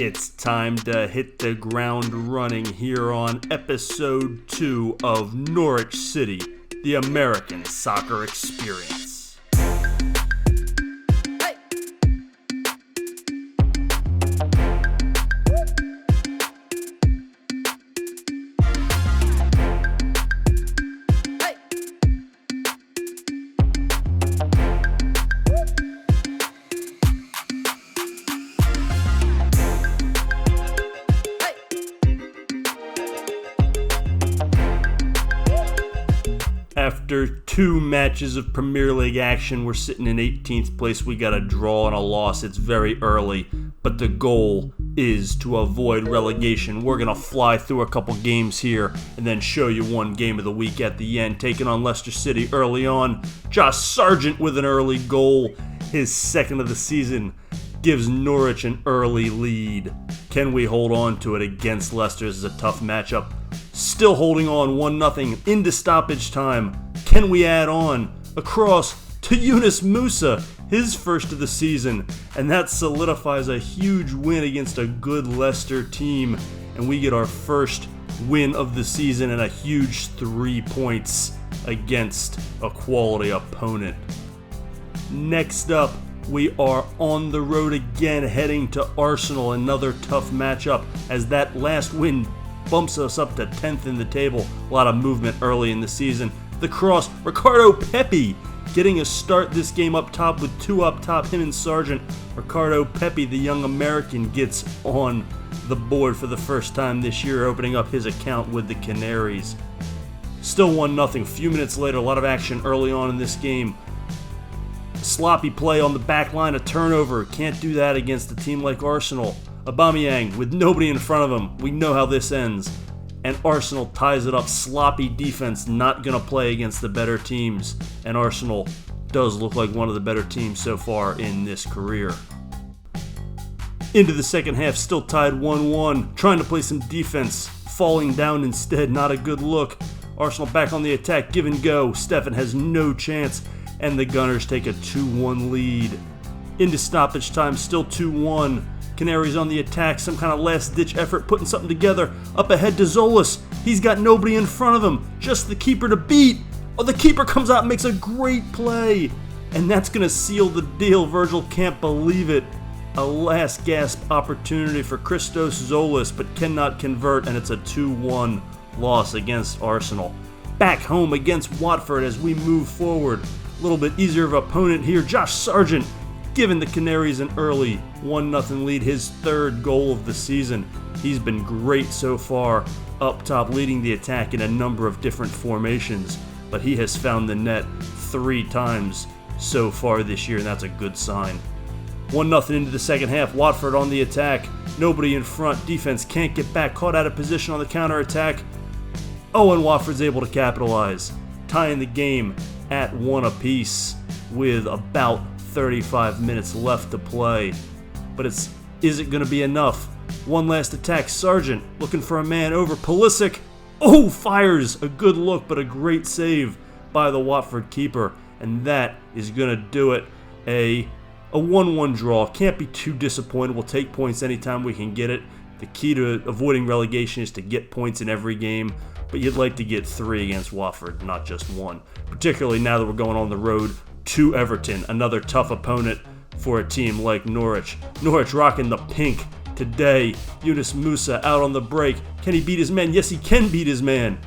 It's time to hit the ground running here on episode 2 of Norwich City, the American Soccer Experience. After 2 matches of Premier League action, we're sitting in 18th place. We got a draw and a loss. It's very early, but the goal is to avoid relegation. We're going to fly through a couple games here and then show you one game of the week at the end. Taking on Leicester City early on. Josh Sargent with an early goal. His second of the season gives Norwich an early lead. Can we hold on to it against Leicester? This is a tough matchup. Still holding on 1-0 into stoppage time. Can we add on across to Yunus Musa, his first of the season? And that solidifies a huge win against a good Leicester team. And we get our first win of the season and a huge 3 points against a quality opponent. Next up, we are on the road again, heading to Arsenal. Another tough matchup as that last win bumps us up to 10th in the table. A lot of movement early in the season. The cross, Ricardo Pepi getting a start this game up top with 2 up top, him and Sargent. Ricardo Pepi, the young American, gets on the board for the first time this year, opening up his account with the Canaries. Still 1-0. A few minutes later, a lot of action early on in this game. Sloppy play on the back line, a turnover. Can't do that against a team like Arsenal. Aubameyang with nobody in front of him. We know how this ends. And Arsenal ties it up. Sloppy defense, not going to play against the better teams. And Arsenal does look like one of the better teams so far in this career. Into the second half, still tied 1-1. Trying to play some defense. Falling down instead, not a good look. Arsenal back on the attack, give and go. Stefan has no chance. And the Gunners take a 2-1 lead. Into stoppage time, still 2-1. Canaries on the attack, some kind of last-ditch effort, putting something together. Up ahead to Zolas. He's got nobody in front of him. Just the keeper to beat. Oh, the keeper comes out and makes a great play. And that's going to seal the deal. Virgil can't believe it. A last-gasp opportunity for Christos Zolas, but cannot convert, and it's a 2-1 loss against Arsenal. Back home against Watford as we move forward. A little bit easier of an opponent here. Josh Sargent giving the Canaries an early 1-0 lead, his 3rd goal of the season. He's been great so far up top, leading the attack in a number of different formations, but he has found the net 3 times so far this year, and that's a good sign. 1-0 into the second half, Watford on the attack, nobody in front, defense can't get back, caught out of position on the counter-attack. Oh, and Watford's able to capitalize, tying the game at 1 apiece with about 35 minutes left to play. But is it going to be enough? One last attack. Sargent looking for a man over. Pulisic. Oh, fires. A good look, but a great save by the Watford keeper. And that is going to do it. A 1-1 draw. Can't be too disappointed. We'll take points anytime we can get it. The key to avoiding relegation is to get points in every game. But you'd like to get 3 against Watford, not just 1. Particularly now that we're going on the road to Everton, another tough opponent for a team like Norwich. Norwich rocking the pink today. Yunus Musa out on the break. Can he beat his man? Yes, he can beat his man.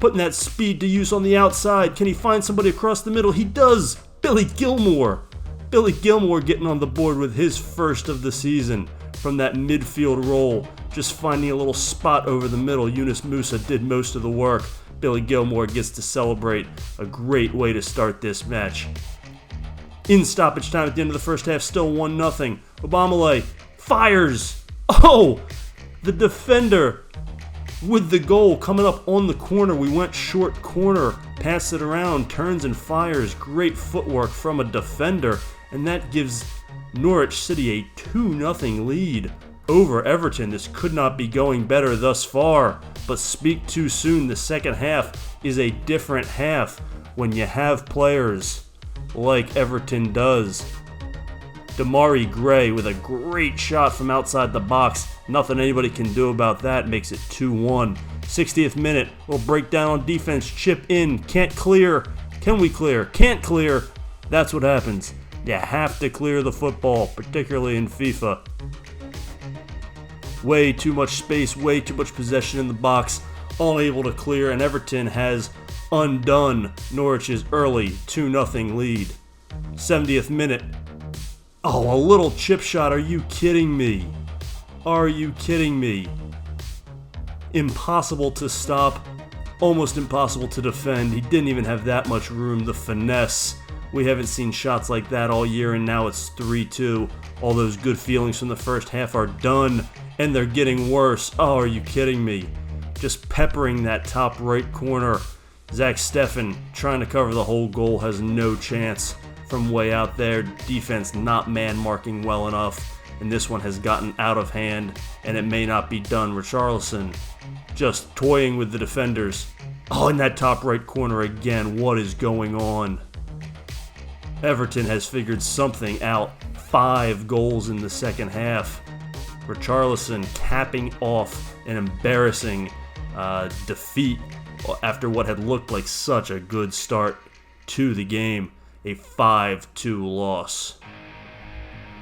Putting that speed to use on the outside. Can he find somebody across the middle? He does. Billy Gilmore. Billy Gilmore getting on the board with his first of the season from that midfield role. Just finding a little spot over the middle. Yunus Musa did most of the work. Billy Gilmore gets to celebrate. A great way to start this match. In stoppage time at the end of the first half, still 1-0. Obamale fires. Oh! The defender with the goal coming up on the corner. We went short corner, pass it around, turns and fires. Great footwork from a defender. And that gives Norwich City a 2-0 lead over Everton. This could not be going better thus far, but speak too soon. The second half is a different half when you have players like Everton does. Damari Gray with a great shot from outside the box. Nothing anybody can do about that. Makes it 2-1. 60th minute. Little breakdown on defense. Chip in. Can't clear. Can we clear? Can't clear. That's what happens. You have to clear the football, particularly in FIFA. Way too much space, way too much possession in the box. Unable to clear, and Everton has undone Norwich's early 2-0 lead. 70th minute. Oh, a little chip shot. Are you kidding me? Are you kidding me? Impossible to stop. Almost impossible to defend. He didn't even have that much room. The finesse. We haven't seen shots like that all year, and now it's 3-2. All those good feelings from the first half are done, and they're getting worse. Oh, are you kidding me? Just peppering that top right corner. Zach Steffen trying to cover the whole goal, has no chance from way out there. Defense not man marking well enough, and this one has gotten out of hand, and it may not be done. Richarlison just toying with the defenders. Oh, in that top right corner again. What is going on? Everton has figured something out. 5 goals in the second half. Richarlison capping off an embarrassing defeat after what had looked like such a good start to the game. A 5-2 loss.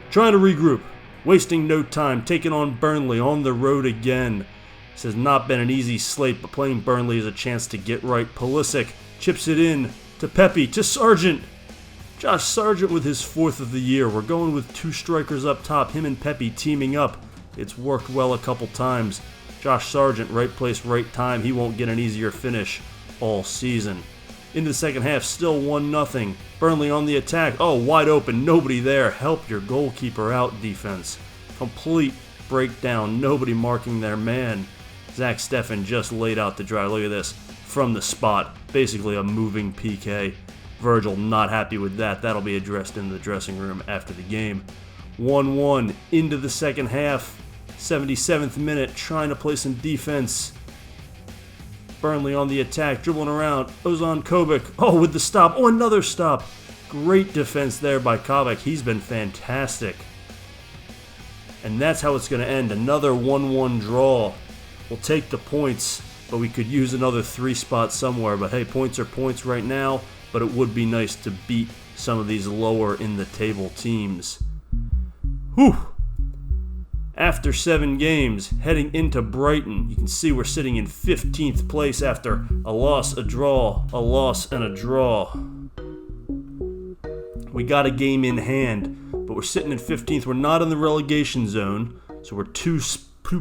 Trying to regroup, wasting no time, taking on Burnley on the road again. This has not been an easy slate, but playing Burnley is a chance to get right. Pulisic chips it in to Pepe, to Sargent. Josh Sargent with his 4th of the year. We're going with 2 strikers up top, him and Pepe teaming up. It's worked well a couple times. Josh Sargent, right place, right time. He won't get an easier finish all season. Into the second half, still 1-0. Burnley on the attack. Oh, wide open. Nobody there. Help your goalkeeper out, defense. Complete breakdown. Nobody marking their man. Zach Steffen just laid out to dry. Look at this. From the spot. Basically a moving PK. Virgil not happy with that. That'll be addressed in the dressing room after the game. 1-1 into the second half. 77th minute, trying to play some defense. Burnley on the attack, dribbling around. Ozan Kovac, oh, with the stop. Oh, another stop. Great defense there by Kovac. He's been fantastic. And that's how it's going to end. Another 1-1 draw. We'll take the points, but we could use another 3 spots somewhere. But hey, points are points right now, but it would be nice to beat some of these lower in the table teams. Whew. After 7 games, heading into Brighton, you can see we're sitting in 15th place after a loss, a draw, a loss, and a draw. We got a game in hand, but we're sitting in 15th. We're not in the relegation zone, so we're 2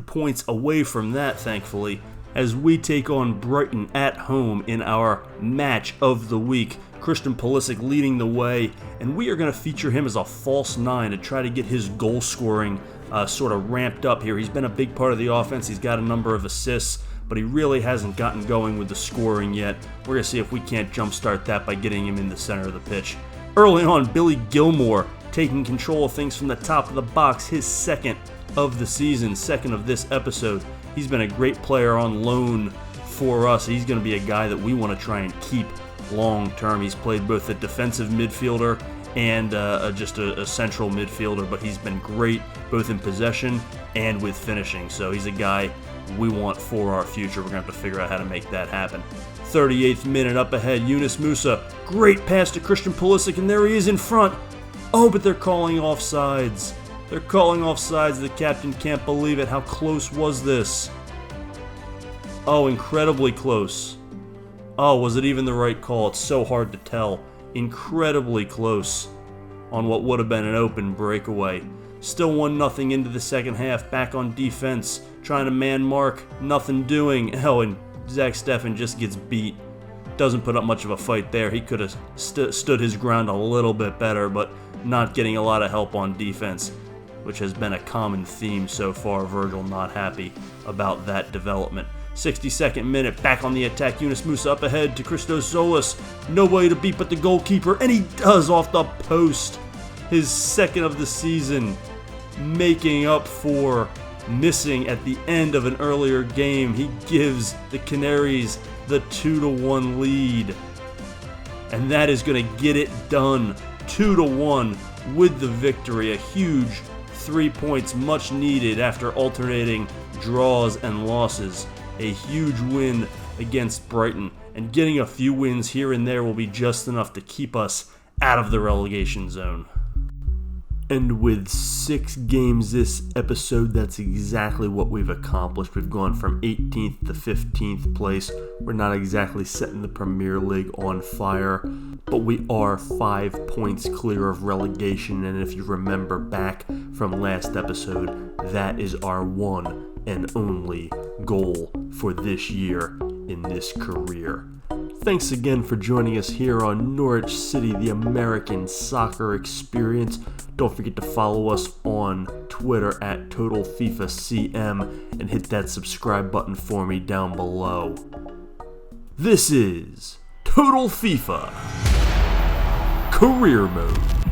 points away from that, thankfully, as we take on Brighton at home in our match of the week. Christian Pulisic leading the way, and we are going to feature him as a false 9 to try to get his goal scoring sort of ramped up here. He's been a big part of the offense. He's got a number of assists, but he really hasn't gotten going with the scoring yet. We're going to see if we can't jumpstart that by getting him in the center of the pitch. Early on, Billy Gilmore taking control of things from the top of the box, his 2nd of the season, 2nd of this episode. He's been a great player on loan for us. He's going to be a guy that we want to try and keep long term. He's played both a defensive midfielder and just a central midfielder, but he's been great both in possession and with finishing. So he's a guy we want for our future. We're going to have to figure out how to make that happen. 38th minute, up ahead, Yunus Musa. Great pass to Christian Pulisic, and there he is in front. Oh, but they're calling offsides. They're calling offsides. The captain can't believe it. How close was this? Oh, incredibly close. Oh, was it even the right call? It's so hard to tell. Incredibly close on what would have been an open breakaway. Still 1-0 into the second half. Back on defense. Trying to man mark. Nothing doing. Oh, and Zach Steffen just gets beat. Doesn't put up much of a fight there. He could have stood his ground a little bit better, but not getting a lot of help on defense, which has been a common theme so far. Virgil not happy about that development. 62nd minute, back on the attack. Yunus Musa up ahead to Christos Zolis. Nobody to beat but the goalkeeper, and he does off the post. His 2nd of the season, making up for missing at the end of an earlier game. He gives the Canaries the 2-1 lead. And that is going to get it done. 2-1 with the victory. A huge 3 points, much needed after alternating draws and losses. A huge win against Brighton, and getting a few wins here and there will be just enough to keep us out of the relegation zone. And with 6 games this episode, that's exactly what we've accomplished. We've gone from 18th to 15th place. We're not exactly setting the Premier League on fire, but we are 5 points clear of relegation. And if you remember back from last episode, that is our one and only goal for this year in this career. Thanks again for joining us here on Norwich City, the American soccer experience. Don't forget to follow us on Twitter at TotalFIFACM and hit that subscribe button for me down below. This is Total FIFA Career Mode.